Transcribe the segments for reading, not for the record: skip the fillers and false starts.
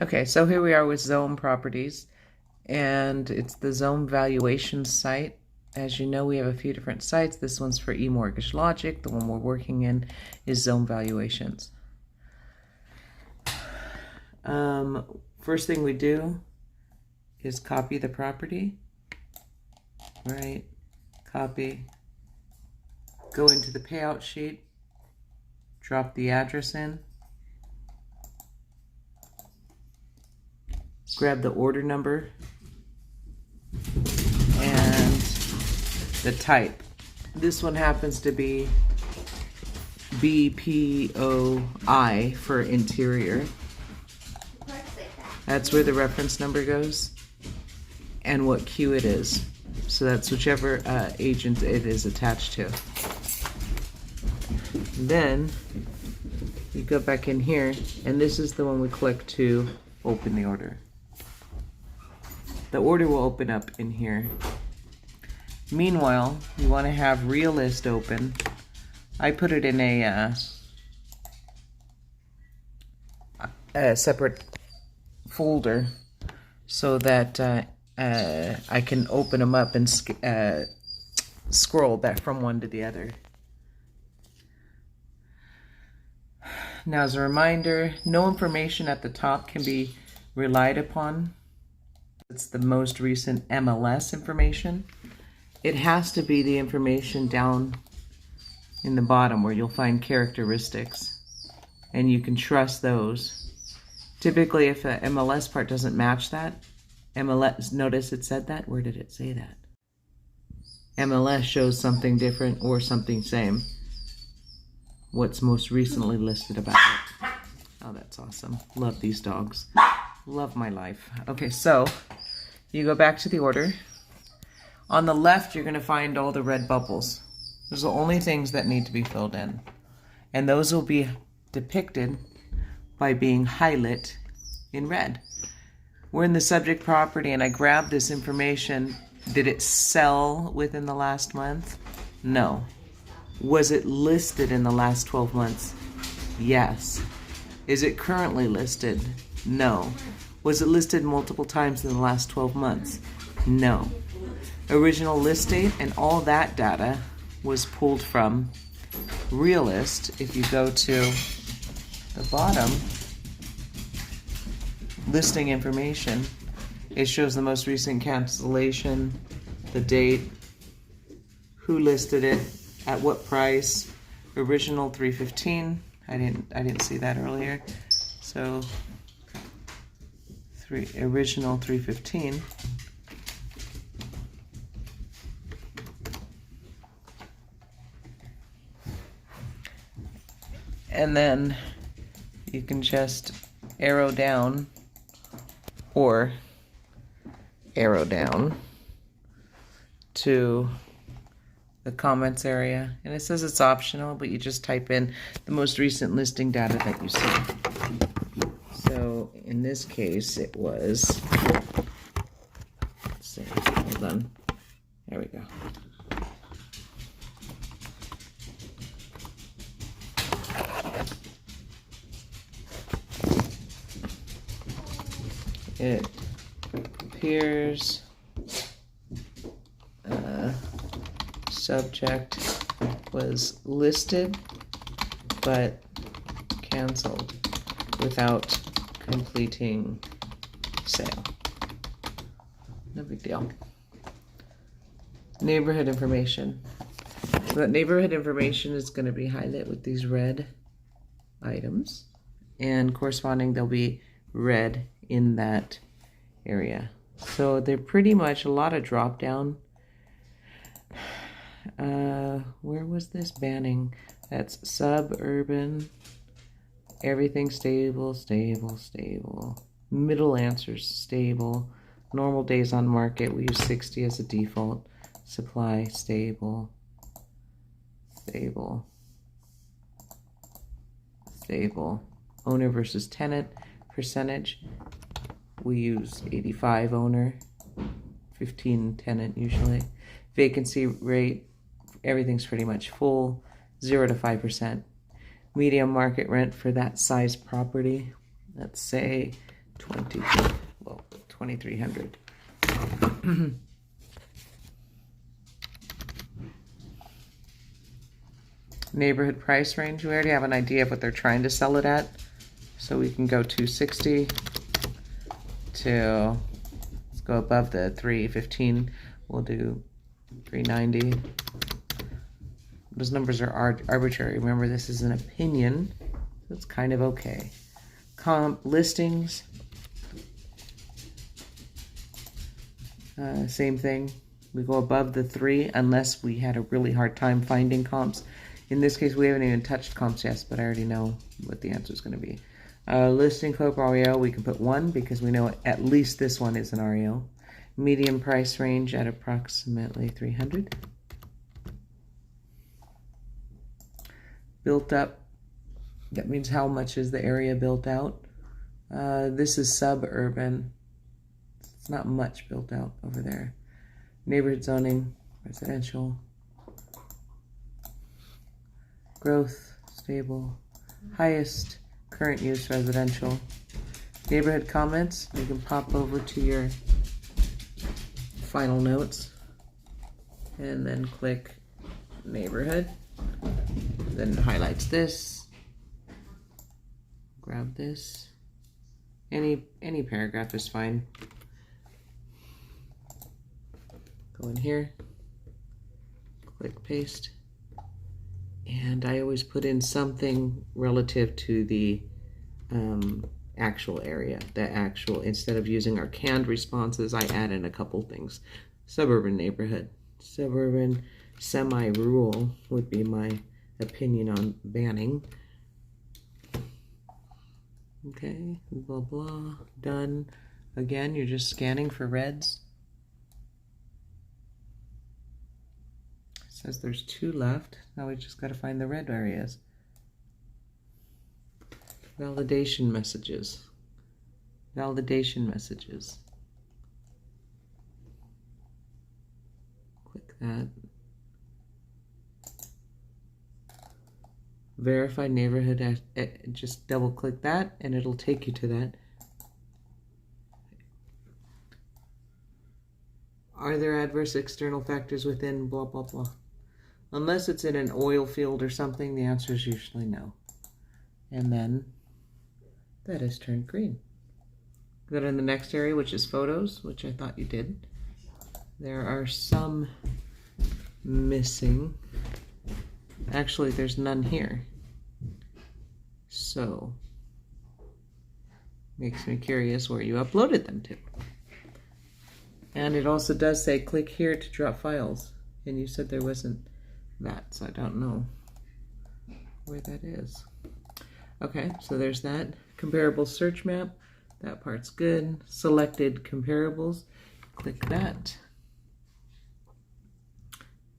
Okay, so here we are with Xome properties, and it's the Xome valuation site. As you know, we have a few different sites. This one's for eMortgage Logic. The one we're working in is Xome Valuations. First thing we do is copy the property, right? Copy, go into the payout sheet, drop the address in, grab the order number and the type. This one happens to be BPOI for interior. That's where the reference number goes and what queue it is. So that's whichever agent it is attached to. Then you go back in here, and this is the one we click to open the order. The order will open up in here. Meanwhile, you want to have Realist open. I put it in a separate folder so that I can open them up and scroll back from one to the other. Now, as a reminder, no information at the top can be relied upon. It's the most recent MLS information. It has to be the information down in the bottom where you'll find characteristics, and you can trust those. Typically, if the MLS part doesn't match that, MLS, notice it said that? Where did it say that? MLS shows something different or something same. What's most recently listed about it. Oh, that's awesome. Love these dogs. Love my life. Okay, so you go back to the order. On the left, you're going to find all the red bubbles. Those are the only things that need to be filled in. And those will be depicted by being highlighted in red. We're in the subject property, and I grabbed this information. Did it sell within the last month? No. Was it listed in the last 12 months? Yes. Is it currently listed? No. Was it listed multiple times in the last 12 months? No. Original list date and all that data was pulled from Realist. If you go to the bottom, listing information, it shows the most recent cancellation, the date, who listed it, at what price, original 315. I didn't see that earlier. So original 315. And then you can just arrow down or arrow down to the comments area, and it says it's optional, but you just type in the most recent listing data that you see. So in this case, it was, let's see, hold on, there we go. It appears subject was listed but canceled without completing sale. No big deal. Neighborhood information. So that neighborhood information is going to be highlighted with these red items, and corresponding they'll be red in that area. So they're pretty much a lot of drop down. Where was this banning? That's suburban, everything stable, stable, stable. Middle answers stable. Normal days on market, we use 60 as a default. Supply stable, stable, stable. Owner versus tenant percentage, we use 85 owner, 15 tenant usually. Vacancy rate, everything's pretty much full, 0 to 5%. Medium market rent for that size property, let's say 2300. Neighborhood price range, we already have an idea of what they're trying to sell it at. So we can go 260 to, let's go above the 315. We'll do 390. Those numbers are arbitrary. Remember, this is an opinion, so it's kind of okay. Comp listings, same thing. We go above the 3 unless we had a really hard time finding comps. In this case, we haven't even touched comps yet, but I already know what the answer is going to be. Listing club REO, we can put 1 because we know at least this one is an REO. Medium price range at approximately 300. Built up, that means how much is the area built out. This is suburban. It's not much built out over there. Neighborhood zoning, residential. Growth, stable. Highest current use, residential. Neighborhood comments, you can pop over to your final notes and then click neighborhood. Then it highlights this. Grab this. Any paragraph is fine. Go in here, click paste, and I always put in something relative to the actual area, instead of using our canned responses, I add in a couple things. Suburban neighborhood, suburban semi-rural would be my opinion on banning. Okay, blah blah, done. Again, you're just scanning for reds. Says there's 2 left. Now we just got to find the red areas. Validation messages. Validation messages. Click that. Verify neighborhood. Just double click that and it'll take you to that. Are there adverse external factors within blah blah blah? Unless it's in an oil field or something, the answer is usually no. And then that is turned green. Go to the next area, which is photos, which I thought you did. There are some missing. Actually, there's none here. So, makes me curious where you uploaded them to. And it also does say click here to drop files. And you said there wasn't that, so I don't know where that is. Okay, so there's that. Comparable search map, that part's good. Selected comparables, click that.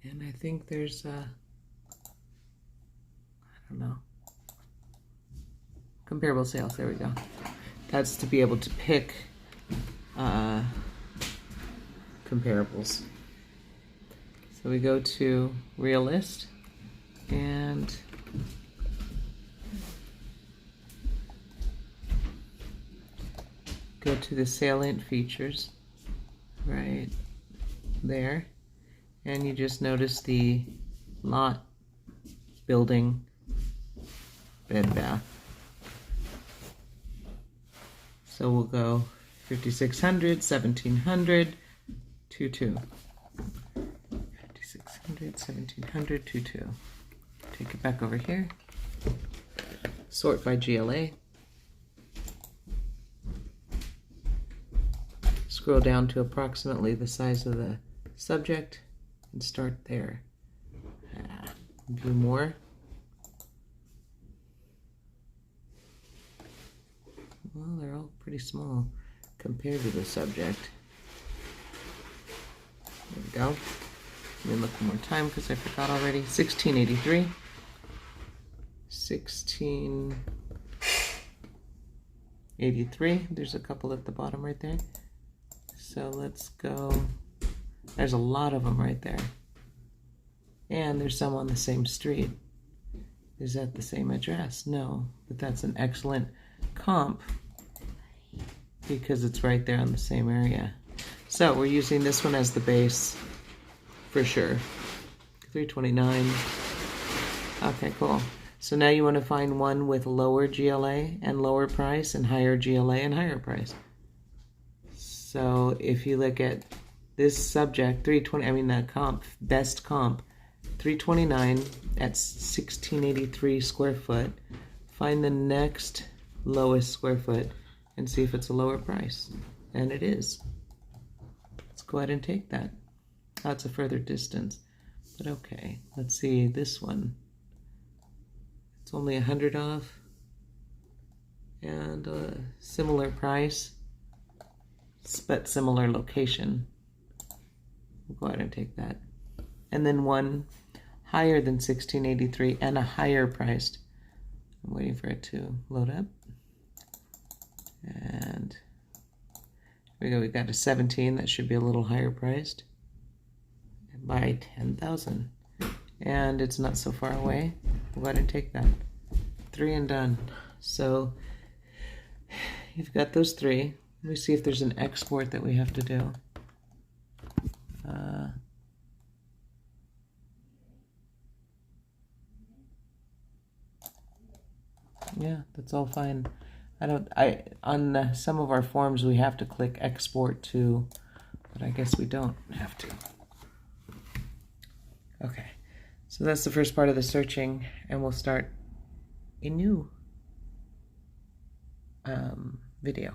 And I think there's I don't know. Comparable sales, there we go. That's to be able to pick comparables. So we go to Real List and go to the salient features right there, and you just notice the lot, building, bed, bath. So we'll go 5600, 1700, 22. 5600, 1700, 22. Take it back over here. Sort by GLA. Scroll down to approximately the size of the subject and start there. Do more. Well, they're all pretty small compared to the subject. There we go. Let me look one more time because I forgot already. 1683. 1683. There's a couple at the bottom right there. So let's go. There's a lot of them right there. And there's some on the same street. Is that the same address? No, but that's an excellent comp because it's right there on the same area. So we're using this one as the base for sure. 329. Okay, cool. So now you want to find one with lower GLA and lower price and higher GLA and higher price. So if you look at this subject, 320, I mean the comp, best comp, 329 at 1683 square foot. Find the next lowest square foot and see if it's a lower price. And it is. Let's go ahead and take that. That's a further distance. But okay, let's see this one. It's only 100 off. And a similar price, but similar location. We'll go ahead and take that. And then one higher than 1683 and a higher priced. I'm waiting for it to load up. And here we go. We've got a 17 that should be a little higher priced by 10,000. And it's not so far away. We'll go ahead and take that. 3 and done. So you've got those 3. Let me see if there's an export that we have to do. Yeah, that's all fine. On some of our forms we have to click export to, but I guess we don't have to. Okay, so that's the first part of the searching, and we'll start a new video.